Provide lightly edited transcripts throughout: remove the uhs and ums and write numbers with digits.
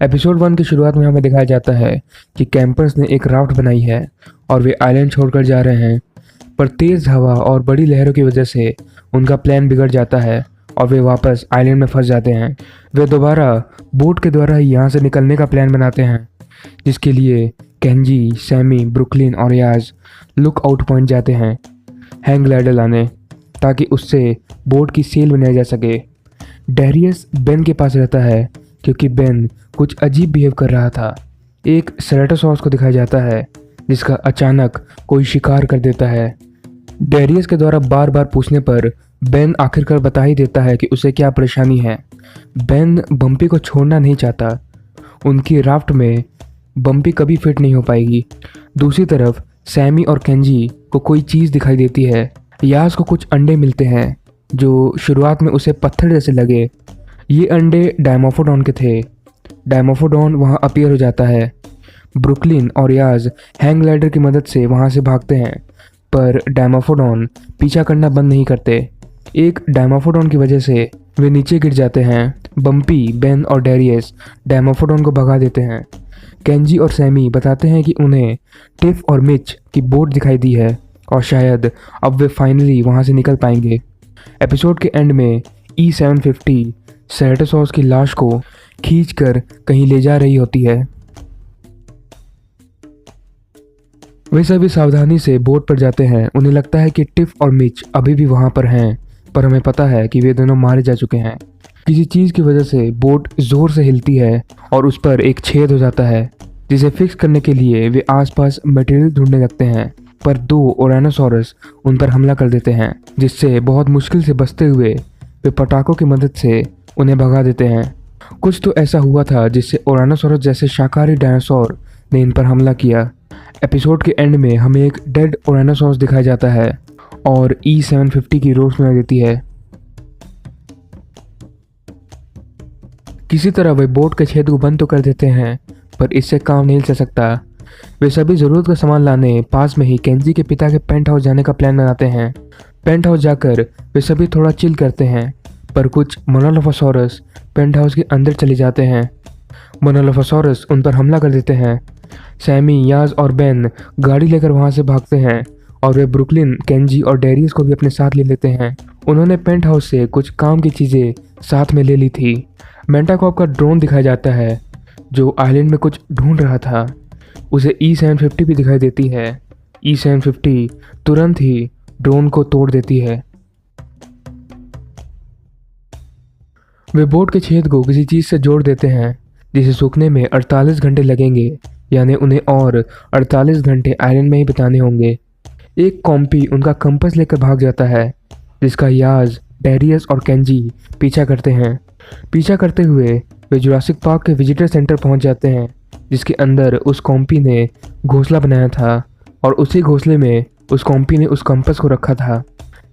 Episode 1 की शुरुआत में हमें दिखाया जाता है कि कैंपर्स ने एक राफ्ट बनाई है और वे आइलैंड छोड़कर जा रहे हैं, पर तेज़ हवा और बड़ी लहरों की वजह से उनका प्लान बिगड़ जाता है और वे वापस आइलैंड में फंस जाते हैं। वे दोबारा बोट के द्वारा ही यहाँ से निकलने का प्लान बनाते हैं, जिसके लिए केंजी, सैमी, ब्रुकलिन और याज लुक आउट पॉइंट जाते हैं हैंग ग्लाइडर लाने, ताकि उससे बोट की सेल बनाई जा सके। डेरियस बेन के पास रहता है क्योंकि बेन कुछ अजीब बिहेव कर रहा था। एक सेरेटोसॉर्स को दिखाया जाता है जिसका अचानक कोई शिकार कर देता है। डेरियस के द्वारा बार बार पूछने पर बेन आखिरकार बता ही देता है कि उसे क्या परेशानी है। बेन बम्पी को छोड़ना नहीं चाहता। उनकी राफ्ट में बम्पी कभी फिट नहीं हो पाएगी। दूसरी तरफ सैमी और केंजी को कोई चीज़ दिखाई देती है। यास को कुछ अंडे मिलते हैं जो शुरुआत में उसे पत्थर जैसे लगे। ये अंडे डायमोफोडॉन के थे। डायमोफोडॉन वहाँ अपीयर हो जाता है। ब्रुकलिन और याज हैंग ग्लाइडर की मदद से वहाँ से भागते हैं, पर डायमोफोडॉन पीछा करना बंद नहीं करते। एक डायमोफोडॉन की वजह से वे नीचे गिर जाते हैं। बम्पी, बेन और डेरियस डायमोफोडॉन को भगा देते हैं। केंजी और सैमी बताते हैं कि उन्हें टिफ और मिच की बोट दिखाई दी है और शायद अब वे फाइनली वहाँ से निकल पाएंगे। एपिसोड के एंड में E750 सेरेटोसॉर्स की लाश को खींचकर कहीं ले जा रही होती है। वे सभी सावधानी से बोट पर जाते हैं। उन्हें लगता है कि टिफ और मिच अभी भी वहाँ पर हैं, पर हमें पता है कि वे दोनों मारे जा चुके हैं। किसी चीज़ की वजह से बोट ज़ोर से हिलती है और उस पर एक छेद हो जाता है, जिसे फिक्स करने के लिए वे आसपास मटेरियल ढूंढने लगते हैं, पर दो ओरानोसॉरस उन पर हमला कर देते हैं, जिससे बहुत मुश्किल से बचते हुए वे पटाखों की मदद से उन्हें भगा देते हैं। कुछ तो ऐसा हुआ था जिससे ओरानोसॉरस जैसे शाकाहारी डायनासोर ने इन पर हमला किया। एपिसोड के एंड में हमें एक डेड ओरानोसॉरस दिखाया जाता है और E750 की रोड सुनाई देती है। किसी तरह वे बोट के छेद को बंद तो कर देते हैं, पर इससे काम नहीं चल सकता। वे सभी ज़रूरत का सामान लाने पास में ही केंजी के पिता के पेंट हाउस जाने का प्लान बनाते हैं। पेंट हाउस जाकर वे सभी थोड़ा चिल करते हैं, पर कुछ मोनोलोफोसॉरस पेंट हाउस के अंदर चले जाते हैं। मोनोलोफोसॉरस उन पर हमला कर देते हैं। सैमी, याज और बेन गाड़ी लेकर वहाँ से भागते हैं और वे ब्रुकलिन, केंजी और डेरियस को भी अपने साथ ले लेते हैं। उन्होंने पेंट हाउस से कुछ काम की चीज़ें साथ में ले ली थी। मेंटाकॉप का ड्रोन दिखाया जाता है जो आइलैंड में कुछ ढूंढ रहा था। उसे E750 भी दिखाई देती है। E750 तुरंत ही ड्रोन को तोड़ देती है। वे बोट के छेद को किसी चीज़ से जोड़ देते हैं जिसे सूखने में 48 घंटे लगेंगे, यानी उन्हें और 48 घंटे आइलैंड में ही बिताने होंगे। एक कॉम्पी उनका कंपास लेकर भाग जाता है, जिसका याज, डेरियस और केंजी पीछा करते हैं। पीछा करते हुए वे जुरासिक पार्क के विजिटर सेंटर पहुंच जाते हैं, जिसके अंदर उस कॉम्पी ने घोंसला बनाया था और उसी घोंसले में उस कॉम्पी ने उस कंपास को रखा था।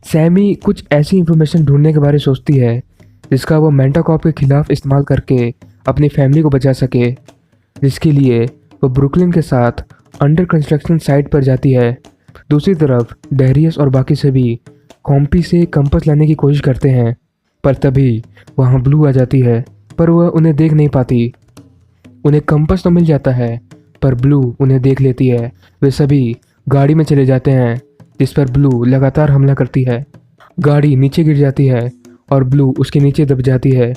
सैमी कुछ ऐसी इंफॉर्मेशन ढूंढने के बारे में सोचती है जिसका वो मेंटाकॉप के खिलाफ इस्तेमाल करके अपनी फैमिली को बचा सके, जिसके लिए वो ब्रुकलिन के साथ अंडर कंस्ट्रक्शन साइट पर जाती है। दूसरी तरफ डेरियस और बाकी सभी कॉम्पी से कंपास लाने की कोशिश करते हैं, पर तभी वहाँ ब्लू आ जाती है, पर वह उन्हें देख नहीं पाती। उन्हें कंपास तो मिल जाता है, पर ब्लू उन्हें देख लेती है। वे सभी गाड़ी में चले जाते हैं, जिस पर ब्लू लगातार हमला करती है। गाड़ी नीचे गिर जाती है और ब्लू उसके नीचे दब जाती है।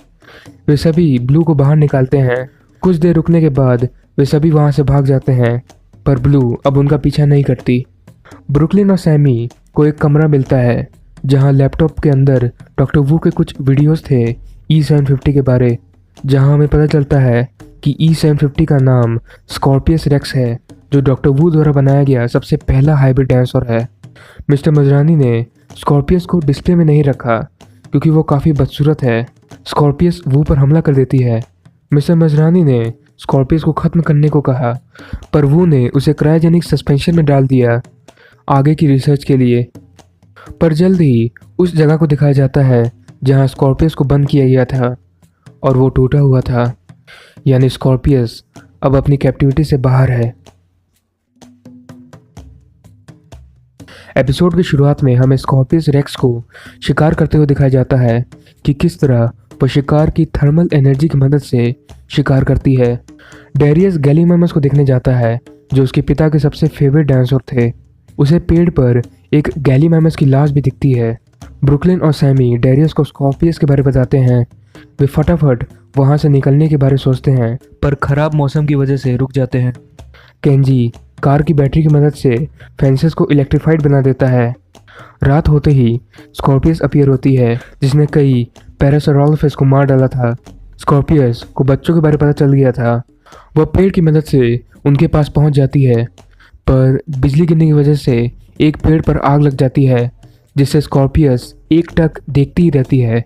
वे सभी ब्लू को बाहर निकालते हैं। कुछ देर रुकने के बाद वे सभी वहाँ से भाग जाते हैं, पर ब्लू अब उनका पीछा नहीं करती। ब्रुकलिन और सैमी को एक कमरा मिलता है जहाँ लैपटॉप के अंदर डॉक्टर वू के कुछ वीडियोस थे E750 के बारे, जहाँ हमें पता चलता है कि E750 का नाम स्कॉर्पियस रेक्स है, जो डॉक्टर वू द्वारा बनाया गया सबसे पहला हाइब्रिड डायनासोर है। मिस्टर मजरानी ने स्कॉर्पियस को डिस्प्ले में नहीं रखा क्योंकि वो काफ़ी बदसूरत है। स्कॉर्पियस वू पर हमला कर देती है। मिस्टर मजरानी ने स्कॉर्पियस को ख़त्म करने को कहा, पर वू ने उसे क्रायोजेनिक सस्पेंशन में डाल दिया आगे की रिसर्च के लिए। पर जल्द ही उस जगह को दिखाया जाता है जहां स्कॉर्पियस को बंद किया गया था और वो टूटा हुआ था, यानी स्कॉर्पियस अब अपनी कैप्टिविटी से बाहर है। एपिसोड की शुरुआत में हमें स्कॉर्पियस रेक्स को शिकार करते हुए दिखाया जाता है कि किस तरह वो शिकार की थर्मल एनर्जी की मदद से शिकार करती है। डेरियस गैलीमैमस को देखने जाता है, जो उसके पिता के सबसे फेवरेट डायनासोर थे। उसे पेड़ पर एक गैलीमैमस की लाश भी दिखती है। ब्रुकलिन और सैमी डेरियस को स्कॉर्पियस के बारे में बताते हैं। वे फटाफट वहां से निकलने के बारे सोचते हैं, पर खराब मौसम की वजह से रुक जाते हैं। केंजी कार की बैटरी की मदद से फेंसेस को इलेक्ट्रीफाइड बना देता है। रात होते ही स्कॉर्पियस अपीयर होती है, जिसने कई पैरासाउरोलॉफस को मार डाला था। स्कॉर्पियस को बच्चों के बारे में पता चल गया था। वह पेड़ की मदद से उनके पास पहुंच जाती है, पर बिजली गिरने की वजह से एक पेड़ पर आग लग जाती है, जिससे स्कॉर्पियस एकटक देखती ही रहती है।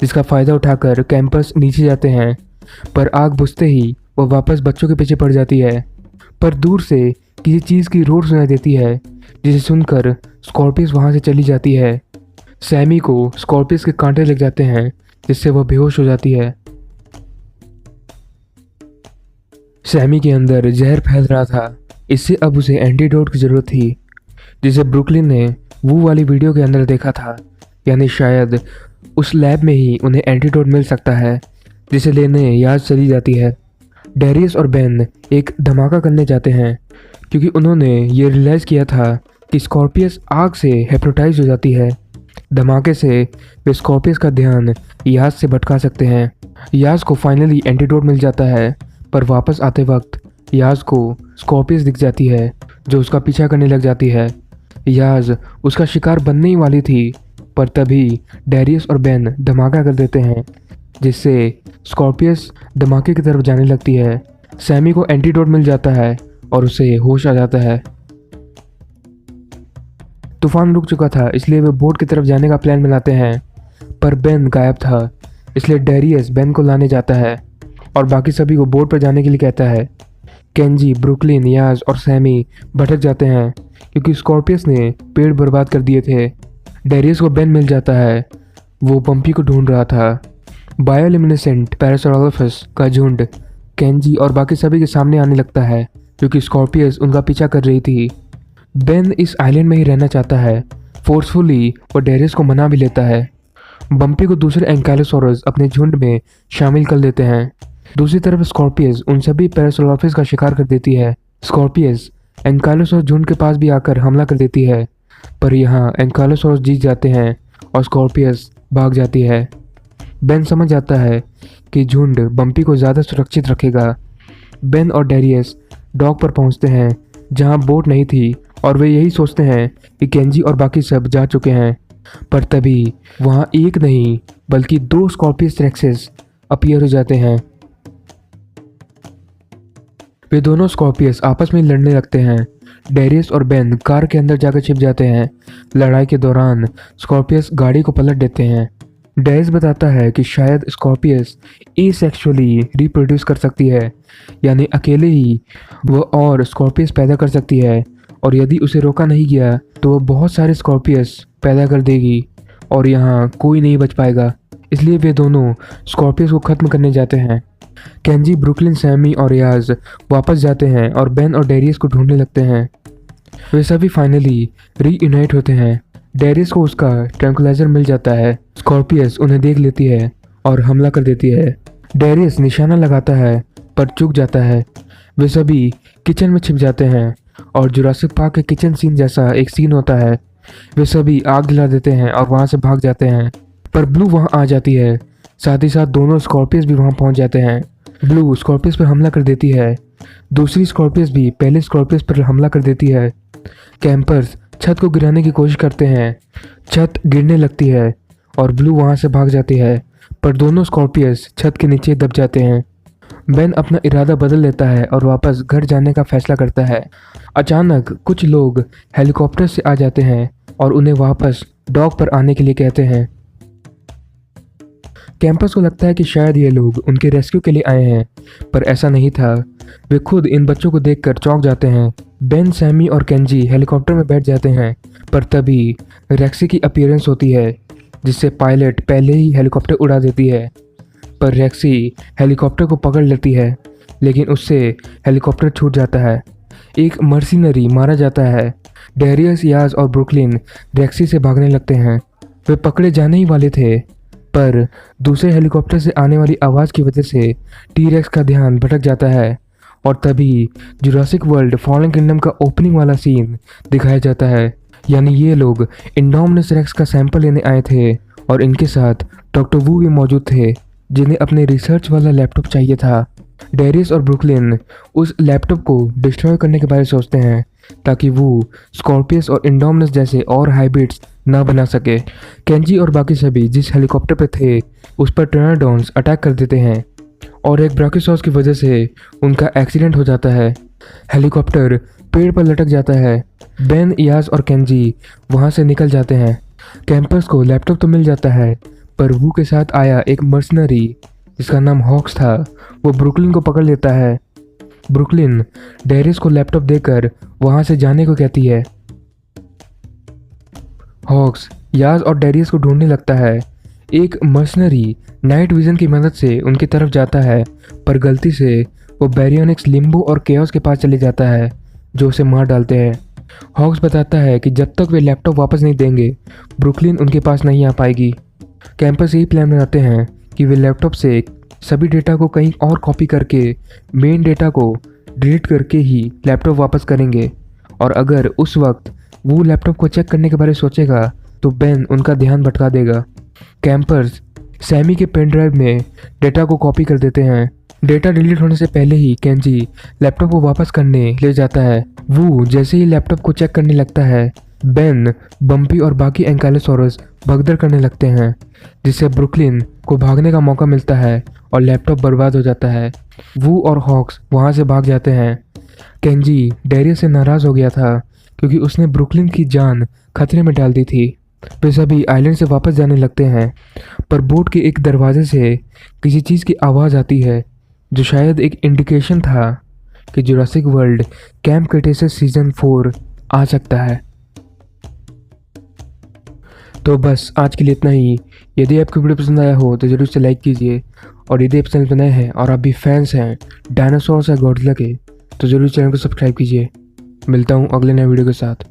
जिसका फ़ायदा उठाकर कैंपस नीचे जाते हैं, पर आग बुझते ही वह वापस बच्चों के पीछे पड़ जाती है। पर दूर से किसी चीज़ की रोर सुनाई देती है, जिसे सुनकर स्कॉर्पियस वहाँ से चली जाती है। सैमी को स्कॉर्पियस के कांटे लग जाते हैं, जिससे वह बेहोश हो जाती है। सैमी के अंदर जहर फैल रहा था, इससे अब उसे एंटीडोट की ज़रूरत थी, जिसे ब्रुकलिन ने वो वाली वीडियो के अंदर देखा था। यानी शायद उस लैब में ही उन्हें एंटीडोट मिल सकता है, जिसे लेने याद चली जाती है। डेरियस और बेन एक धमाका करने जाते हैं, क्योंकि उन्होंने ये रियलाइज़ किया था कि स्कॉर्पियस आग से हिप्नोटाइज हो जाती है। धमाके से वे स्कॉर्पियस का ध्यान याज से भटका सकते हैं। याज को फाइनली एंटीडोट मिल जाता है, पर वापस आते वक्त याज को स्कॉर्पियस दिख जाती है, जो उसका पीछा करने लग जाती है। याज उसका शिकार बनने ही वाली थी, पर तभी डेरियस और बेन धमाका कर देते हैं, जिससे स्कॉर्पियस धमाके की तरफ जाने लगती है। सैमी को एंटीडोट मिल जाता है और उसे होश आ जाता है। तूफान रुक चुका था, इसलिए वे बोट की तरफ जाने का प्लान बनाते हैं, पर बेन गायब था। इसलिए डेरियस बेन को लाने जाता है और बाकी सभी को बोट पर जाने के लिए कहता है। केंजी, ब्रुकलिन, याज और सैमी भटक जाते हैं, क्योंकि स्कॉर्पियस ने पेड़ बर्बाद कर दिए थे। डेरियस को बेन मिल जाता है, वो बम्पी को ढूंढ रहा था। बायोल्यूमिनेसेंट पैरासाउरोलॉफस का झुंड केंजी और बाकी सभी के सामने आने लगता है, क्योंकि स्कॉर्पियस उनका पीछा कर रही थी। बेन इस आइलैंड में ही रहना चाहता है। फोर्सफुली वो डेरियस को मना भी लेता है। बम्पी को दूसरे एंकाइलोसॉरस अपने झुंड में शामिल कर लेते हैं। दूसरी तरफ स्कॉर्पियस उन सभी पैरासाउरोलॉफस का शिकार कर देती है। स्कॉर्पियस एंकाइलोसॉरस झुंड के पास भी आकर हमला कर देती है, पर यहाँ एंकाइलोसॉरस जीत जाते हैं और स्कॉर्पियस भाग जाती है। बेन समझ जाता है कि झुंड बम्पी को ज़्यादा सुरक्षित रखेगा। बेन और डेरियस डॉक पर पहुंचते हैं, जहां बोट नहीं थी, और वे यही सोचते हैं कि केंजी और बाकी सब जा चुके हैं। पर तभी वहां एक नहीं बल्कि 2 स्कॉर्पियस रेक्सेस अपीयर हो जाते हैं। वे दोनों स्कॉर्पियस आपस में लड़ने लगते हैं। डेरियस और बेन कार के अंदर जाकर छिप जाते हैं। लड़ाई के दौरान स्कॉर्पियस गाड़ी को पलट देते हैं। डेरियस बताता है कि शायद स्कॉर्पियस एसेक्सुअली रिप्रोड्यूस कर सकती है, यानी अकेले ही वह और स्कॉर्पियस पैदा कर सकती है, और यदि उसे रोका नहीं गया तो वह बहुत सारे स्कॉर्पियस पैदा कर देगी और यहाँ कोई नहीं बच पाएगा। इसलिए वे दोनों स्कॉर्पियस को ख़त्म करने जाते हैं। केंजी, ब्रुकलिन, सैमी और याज वापस जाते हैं और बेन और डेरियस को ढूंढने लगते हैं। वे सभी फाइनली रीयूनाइट होते हैं। डेरियस को उसका ट्रैंकुलाइजर मिल जाता है। स्कॉर्पियस उन्हें देख लेती है और हमला कर देती है। डेरियस निशाना लगाता है, पर चूक जाता है। वे सभी किचन में छिप जाते हैं और जुरासिक पार्क के किचन सीन जैसा एक सीन होता है। वे सभी आग जला देते हैं और वहाँ से भाग जाते हैं, पर ब्लू वहाँ आ जाती है। साथ ही साथ दोनों स्कॉर्पियस भी वहाँ पहुँच जाते हैं। ब्लू स्कॉर्पियस पर हमला कर देती है। दूसरी स्कॉर्पियस भी पहले स्कॉर्पियस पर हमला कर देती है। कैंपर्स छत को गिराने की कोशिश करते हैं। छत गिरने लगती है और ब्लू वहाँ से भाग जाती है, पर दोनों स्कॉर्पियस छत के नीचे दब जाते हैं। बेन अपना इरादा बदल लेता है और वापस घर जाने का फैसला करता है। अचानक कुछ लोग हेलीकॉप्टर से आ जाते हैं और उन्हें वापस डॉक पर आने के लिए कहते हैं। कैंपस को लगता है कि शायद ये लोग उनके रेस्क्यू के लिए आए हैं, पर ऐसा नहीं था। वे खुद इन बच्चों को देखकर चौंक जाते हैं। बेन, सैमी और केंजी हेलीकॉप्टर में बैठ जाते हैं, पर तभी रेक्सी की अपीयरेंस होती है, जिससे पायलट पहले ही हेलीकॉप्टर उड़ा देती है। पर रेक्सी हेलीकॉप्टर को पकड़ लेती है, लेकिन उससे हेलीकॉप्टर छूट जाता है। एक मर्सिनरी मारा जाता है। डेरियस, याज और ब्रुकलिन रेक्सी से भागने लगते हैं। वे पकड़े जाने ही वाले थे, पर दूसरे हेलीकॉप्टर से आने वाली आवाज़ की वजह से टी-रेक्स का ध्यान भटक जाता है और तभी जुरासिक वर्ल्ड फॉलन किंगडम का ओपनिंग वाला सीन दिखाया जाता है। यानी ये लोग इंडोमिनस रेक्स का सैंपल लेने आए थे और इनके साथ डॉक्टर वू भी मौजूद थे जिन्हें अपने रिसर्च वाला लैपटॉप चाहिए था। डेरियस और ब्रुकलिन उस लैपटॉप को डिस्ट्रॉय करने के बारे में सोचते हैं ताकि वो स्कॉर्पियस और इंडोमिनस जैसे और हाइब्रिड्स ना बना सके। केंजी और बाकी सभी जिस हेलीकॉप्टर पे थे उस पर टर्नाडोन्स अटैक कर देते हैं और एक ब्राकियोसॉस की वजह से उनका एक्सीडेंट हो जाता है। हेलीकॉप्टर पेड़ पर लटक जाता है। बेन, यास और केंजी वहाँ से निकल जाते हैं। कैंपस को लैपटॉप तो मिल जाता है पर वू के साथ आया एक मर्सनरी जिसका नाम हॉक्स था वो ब्रुकलिन को पकड़ लेता है। ब्रुकलिन डेरियस को लैपटॉप देकर वहाँ से जाने को कहती है। हॉक्स यास और डेरियस को ढूंढने लगता है। एक मर्सनरी नाइट विजन की मदद से उनकी तरफ जाता है पर गलती से वो बैरियोनिक्स, लिम्बो और केओस के पास चले जाता है जो उसे मार डालते हैं। हॉक्स बताता है कि जब तक वे लैपटॉप वापस नहीं देंगे ब्रुकलिन उनके पास नहीं आ पाएगी। कैंपस यही प्लान बनाते हैं कि वे लैपटॉप से सभी डेटा को कहीं और कॉपी करके मेन डेटा को डिलीट करके ही लैपटॉप वापस करेंगे और अगर उस वक्त वो लैपटॉप को चेक करने के बारे में सोचेगा तो बेन उनका ध्यान भटका देगा। कैंपर्स सैमी के पेन ड्राइव में डेटा को कॉपी कर देते हैं। डेटा डिलीट होने से पहले ही केंजी लैपटॉप को वापस करने ले जाता है। वो जैसे ही लैपटॉप को चेक करने लगता है बेन, बम्पी और बाकी एंकाइलोसॉरस भगदड़ करने लगते हैं जिससे ब्रुकलिन को भागने का मौका मिलता है और लैपटॉप बर्बाद हो जाता है। वू और हॉक्स वहाँ से भाग जाते हैं। केंजी डेरियस से नाराज़ हो गया था क्योंकि उसने ब्रुकलिन की जान खतरे में डाल दी थी। वे सभी आइलैंड से वापस जाने लगते हैं पर बोट के एक दरवाजे से किसी चीज़ की आवाज़ आती है जो शायद एक इंडिकेशन था कि Jurassic world camp Cretaceous season 4 आ सकता है। तो बस आज के लिए इतना ही। यदि आपको वीडियो पसंद आया हो तो ज़रूर से लाइक कीजिए और यदि आप चैनल पर नए हैं और आप भी फैंस हैं डायनासोर या गॉडजिला के तो ज़रूर चैनल को सब्सक्राइब कीजिए। मिलता हूँ अगले नए वीडियो के साथ।